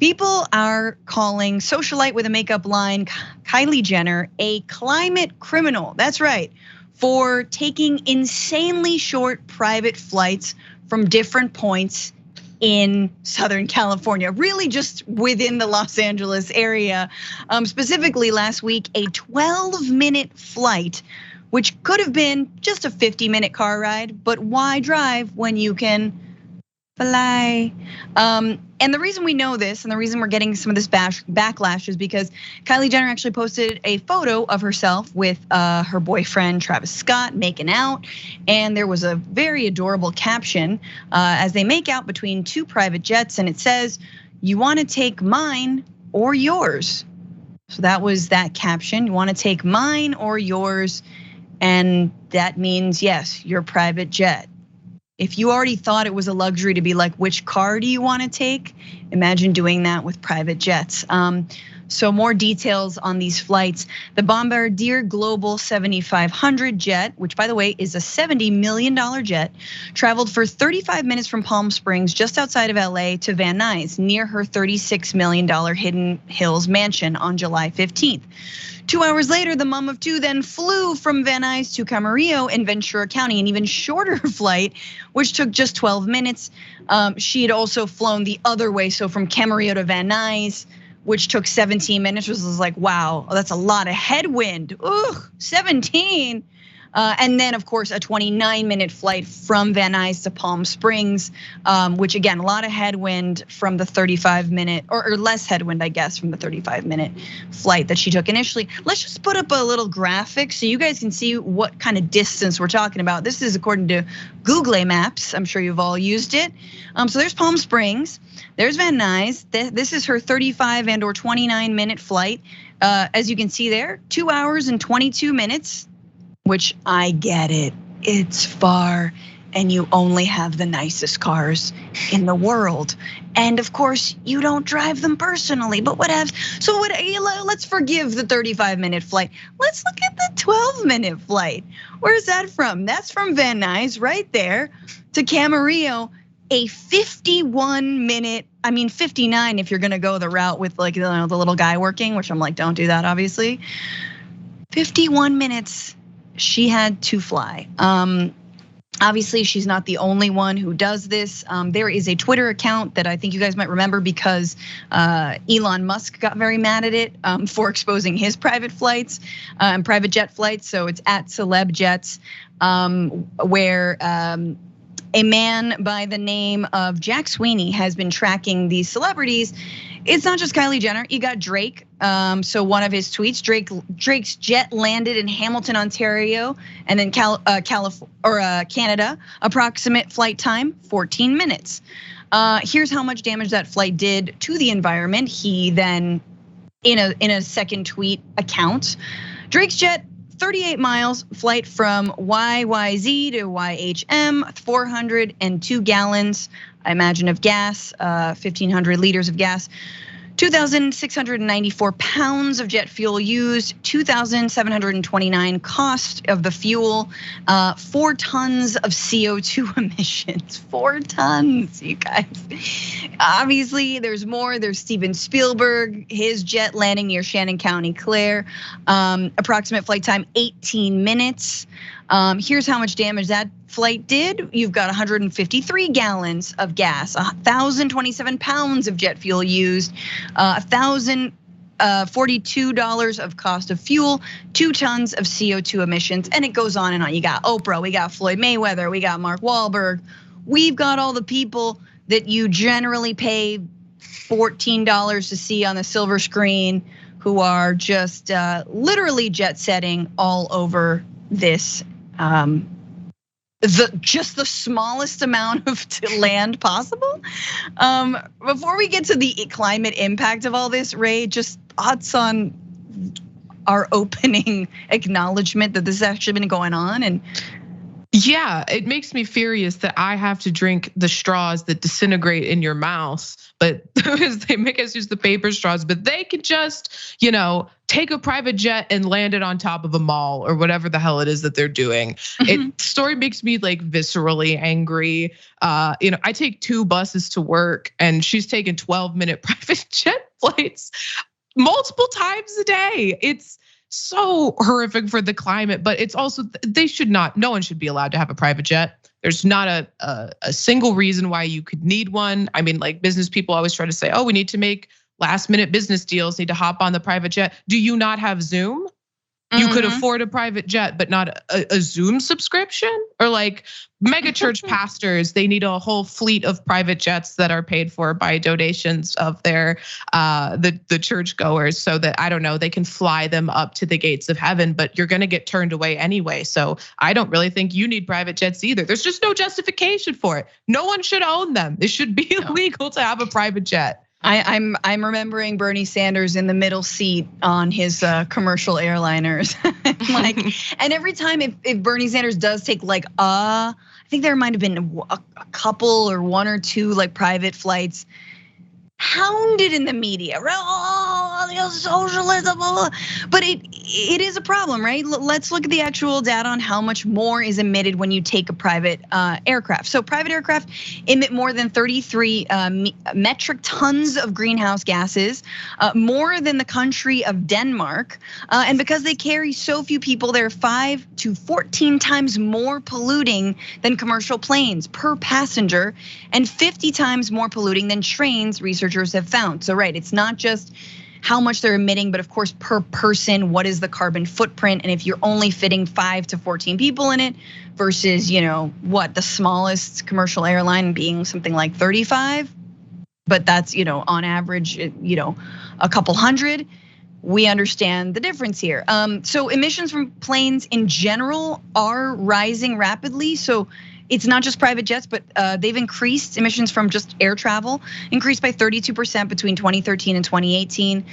People are calling socialite with a makeup line, Kylie Jenner, a climate criminal. That's right, for taking insanely short private flights from different points in Southern California, really just within the Los Angeles area. Specifically last week, a 12-minute flight, which could have been just a 50-minute car ride, but why drive when you can fly? And the reason we know this, and the reason we're getting some of this backlash, is because Kylie Jenner actually posted a photo of herself with her boyfriend Travis Scott making out, and there was a very adorable caption as they make out between two private jets, and it says, "You want to take mine or yours?" So that was that caption. You want to take mine or yours, and that means yes, your private jet. If you already thought it was a luxury to be like, which car do you want to take? Imagine doing that with private jets. So more details on these flights. The Bombardier Global 7500 jet, which by the way is a $70 million jet, traveled for 35 minutes from Palm Springs, just outside of LA, to Van Nuys, near her $36 million Hidden Hills mansion on July 15th. 2 hours later, the mom of two then flew from Van Nuys to Camarillo in Ventura County, an even shorter flight, which took just 12 minutes. She had also flown the other way, so from Camarillo to Van Nuys, which took 17 minutes, which was like, wow, that's a lot of headwind. Ooh, 17. And then of course, a 29-minute flight from Van Nuys to Palm Springs, which again, a lot of headwind from the 35-minute, or less headwind, I guess, from the 35-minute flight that she took initially. Let's just put up a little graphic so you guys can see what kind of distance we're talking about. This is according to Google Maps. I'm sure you've all used it. So there's Palm Springs, there's Van Nuys. This is her 35 and or 29-minute flight. As you can see there, 2 hours and 22 minutes. Which I get it, it's far and you only have the nicest cars in the world. And of course, you don't drive them personally, but whatever. So let's forgive the 35-minute flight. Let's look at the 12-minute flight. Where's that from? That's from Van Nuys right there to Camarillo, a 51-minute, 59 if you're gonna go the route with like the little guy working, which I'm like, don't do that, obviously. 51 minutes. She had to fly. Obviously, she's not the only one who does this. There is a Twitter account that I think you guys might remember because Elon Musk got very mad at it for exposing his private flights and private jet flights. So it's at Celeb Jets, where a man by the name of Jack Sweeney has been tracking these celebrities. It's not just Kylie Jenner, you got Drake. So one of his tweets, Drake's jet landed in Hamilton, Ontario, and then Canada. Approximate flight time, 14 minutes. Here's how much damage that flight did to the environment. He then, in a second tweet account, Drake's jet, 38 miles, flight from YYZ to YHM, 402 gallons, I imagine, of gas, 1,500 liters of gas, 2,694 pounds of jet fuel used, 2,729 cost of the fuel, 4 tons of CO2 emissions, 4 tons, you guys. Obviously, there's more. There's Steven Spielberg, his jet landing near Shannon County, Clare. Approximate flight time, 18 minutes. Here's how much damage that flight did. You've got 153 gallons of gas, 1,027 pounds of jet fuel used, $1,042 of cost of fuel, 2 tons of CO2 emissions, and it goes on and on. You got Oprah, we got Floyd Mayweather, we got Mark Wahlberg. We've got all the people that you generally pay $14 to see on the silver screen who are just literally jet setting all over this. Just the smallest amount of land possible. Before we get to the climate impact of all this, Ray, just thoughts on our opening acknowledgement that this has actually been going on and Yeah, it makes me furious that I have to drink the straws that disintegrate in your mouth, but they make us use the paper straws, but they can just, take a private jet and land it on top of a mall or whatever the hell it is that they're doing. Story makes me like viscerally angry. I take 2 buses to work and she's taking 12-minute private jet flights multiple times a day. It's so horrific for the climate, but it's also, no one should be allowed to have a private jet. There's not a single reason why you could need one. I mean, like business people always try to say, oh, we need to make last minute business deals, need to hop on the private jet. Do you not have Zoom? You could afford a private jet, but not a Zoom subscription? Or like mega church pastors, they need a whole fleet of private jets that are paid for by donations of their the church goers, so that, I don't know, they can fly them up to the gates of heaven, but you're gonna get turned away anyway. So I don't really think you need private jets either. There's just no justification for it. No one should own them. It should be illegal to have a private jet. I'm remembering Bernie Sanders in the middle seat on his commercial airliners. And every time if Bernie Sanders does take like I think there might have been a couple or 1 or 2 like private flights, hounded in the media, socialism, but it is a problem, right? Let's look at the actual data on how much more is emitted when you take a private aircraft. So private aircraft emit more than 33 metric tons of greenhouse gases, more than the country of Denmark. And because they carry so few people, they're 5 to 14 times more polluting than commercial planes per passenger, and 50 times more polluting than trains, researchers have found. So right, it's not just how much they're emitting, but of course per person, what is the carbon footprint? And if you're only fitting 5 to 14 people in it versus, what the smallest commercial airline being something like 35, but that's, on average, a couple hundred. We understand the difference here. So emissions from planes in general are rising rapidly. So it's not just private jets, but they've increased emissions from just air travel, increased by 32% between 2013 and 2018.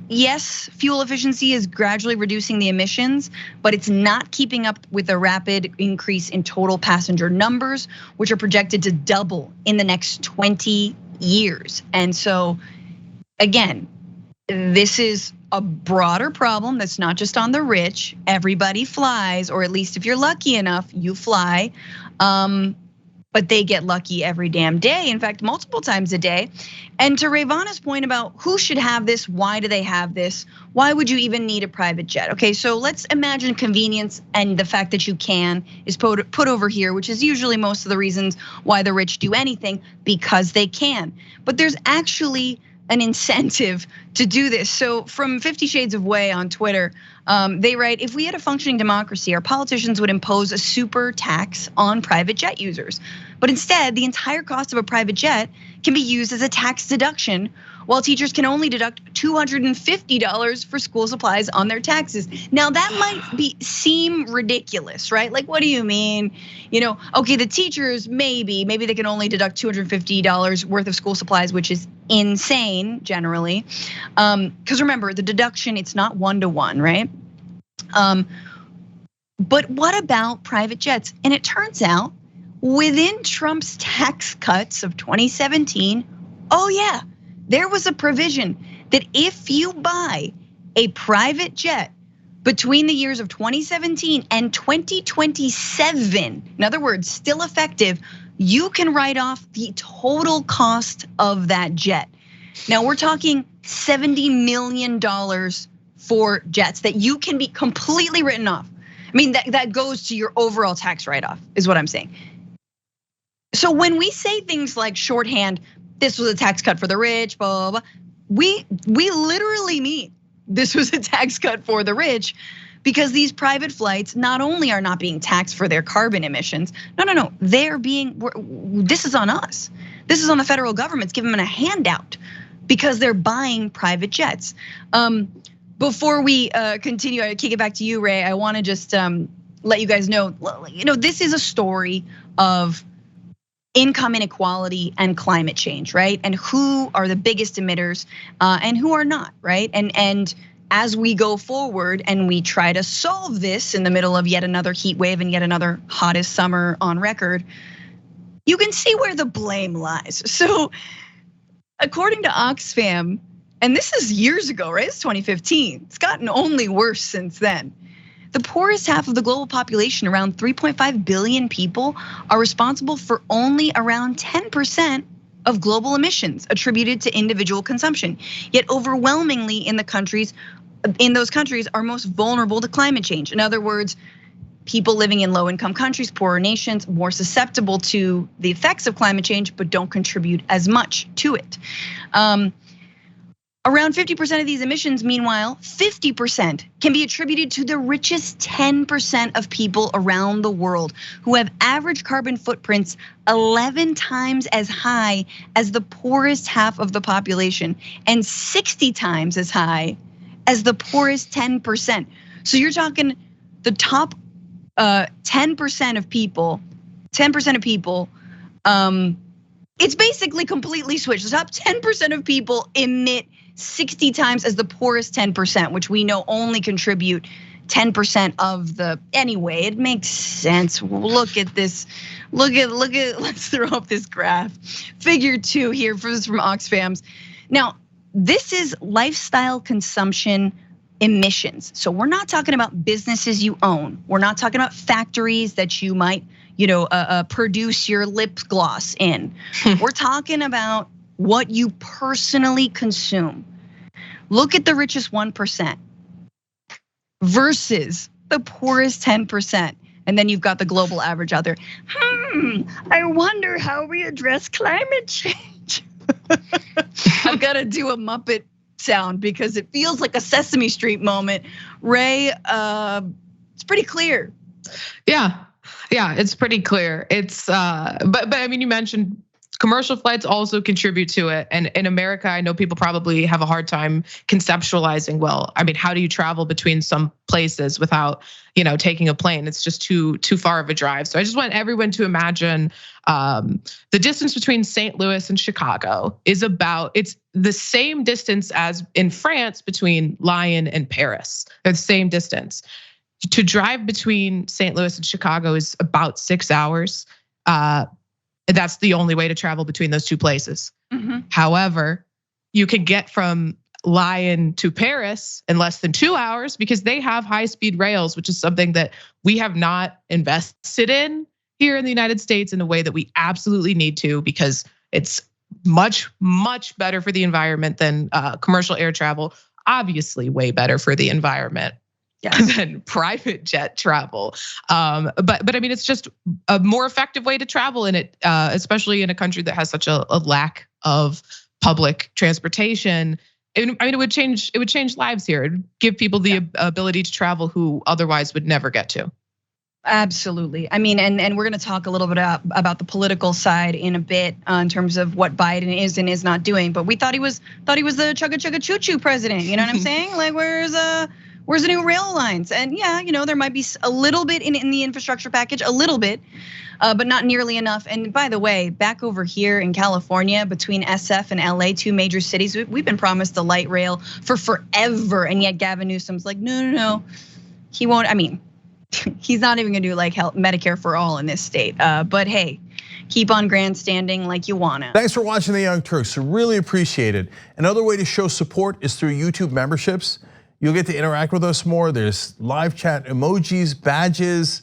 Yes, fuel efficiency is gradually reducing the emissions, but it's not keeping up with the rapid increase in total passenger numbers, which are projected to double in the next 20 years. And so again, this is a broader problem that's not just on the rich. Everybody flies, or at least if you're lucky enough, you fly. But they get lucky every damn day. In fact, multiple times a day. And to Ravana's point about who should have this, why do they have this? Why would you even need a private jet? Okay, so let's imagine convenience and the fact that you can is put over here, which is usually most of the reasons why the rich do anything, because they can. But there's actually an incentive to do this. So from 50 Shades of Way on Twitter, they write, if we had a functioning democracy, our politicians would impose a super tax on private jet users. But instead, the entire cost of a private jet can be used as a tax deduction, while teachers can only deduct $250 for school supplies on their taxes. Now that might seem ridiculous, right? Like, what do you mean? Okay, the teachers, maybe they can only deduct $250 worth of school supplies, which is insane generally. Because remember, the deduction, it's not 1-to-1, right? But what about private jets? And it turns out within Trump's tax cuts of 2017, oh yeah, there was a provision that if you buy a private jet between the years of 2017 and 2027, in other words, still effective, you can write off the total cost of that jet. Now we're talking $70 million for jets that you can be completely written off. I mean, that goes to your overall tax write-off, is what I'm saying. So when we say things like shorthand, this was a tax cut for the rich, blah, blah, blah, we literally mean this was a tax cut for the rich, because these private flights not only are not being taxed for their carbon emissions, no, this is on us. This is on the federal government. It's giving them a handout because they're buying private jets. Before we continue, I kick it back to you, Ray. I wanna just let you guys know, this is a story of income inequality and climate change, right? And who are the biggest emitters and who are not, right? And as we go forward and we try to solve this in the middle of yet another heat wave and yet another hottest summer on record, you can see where the blame lies. So according to Oxfam, and this is years ago, right? It's 2015. It's gotten only worse since then. The poorest half of the global population, around 3.5 billion people, are responsible for only around 10% of global emissions attributed to individual consumption. Yet overwhelmingly in those countries are most vulnerable to climate change. In other words, people living in low-income countries, poorer nations, more susceptible to the effects of climate change, but don't contribute as much to it. Around 50% of these emissions, meanwhile, 50% can be attributed to the richest 10% of people around the world who have average carbon footprints 11 times as high as the poorest half of the population and 60 times as high as the poorest 10%. So you're talking the top 10% of people, it's basically completely switched. The top 10% of people emit 60 times as the poorest 10%, which we know only contribute 10% of the, anyway, it makes sense. Look at this, let's throw up this graph. Figure 2 here from Oxfam's. Now, this is lifestyle consumption emissions. So we're not talking about businesses you own. We're not talking about factories that you might, produce your lip gloss in. We're talking about what you personally consume. Look at the richest 1% versus the poorest 10%. And then you've got the global average out there. I wonder how we address climate change. I've got to do a Muppet sound because it feels like a Sesame Street moment. Ray, it's pretty clear. Yeah, it's pretty clear. It's but I mean, you mentioned commercial flights also contribute to it. And in America, I know people probably have a hard time conceptualizing, well, I mean, how do you travel between some places without, taking a plane? It's just too far of a drive. So I just want everyone to imagine the distance between St. Louis and Chicago is it's the same distance as in France between Lyon and Paris. They're the same distance. To drive between St. Louis and Chicago is about 6 hours. That's the only way to travel between those two places. However, you can get from Lyon to Paris in less than 2 hours because they have high-speed rails, which is something that we have not invested in here in the United States in a way that we absolutely need to, because it's much, much better for the environment than commercial air travel. Obviously, way better for the environment. Than private jet travel. But I mean, it's just a more effective way to travel in it, especially in a country that has such a lack of public transportation. I mean, it would change lives here. It'd give people the ability to travel who otherwise would never get to. Absolutely. I mean, and we're going to talk a little bit about the political side in a bit in terms of what Biden is and is not doing. But we thought he was the chugga chugga choo choo president. You know what I'm saying? Like, where's the new rail lines? And yeah, there might be a little bit in the infrastructure package, a little bit, but not nearly enough. And by the way, back over here in California, between SF and LA, 2 major cities, we've been promised the light rail for forever. And yet Gavin Newsom's like, no, he won't. I mean, he's not even gonna do like Medicare for all in this state. But hey, keep on grandstanding like you wanna. Thanks for watching the Young Turks, really appreciate it. Another way to show support is through YouTube memberships. You'll get to interact with us more. There's live chat emojis, badges.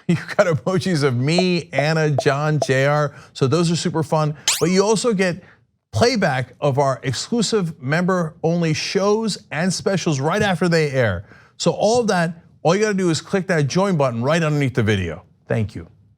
You've got emojis of me, Anna, John, JR. So those are super fun. But you also get playback of our exclusive member-only shows and specials right after they air. So all of that, all you gotta do is click that join button right underneath the video. Thank you.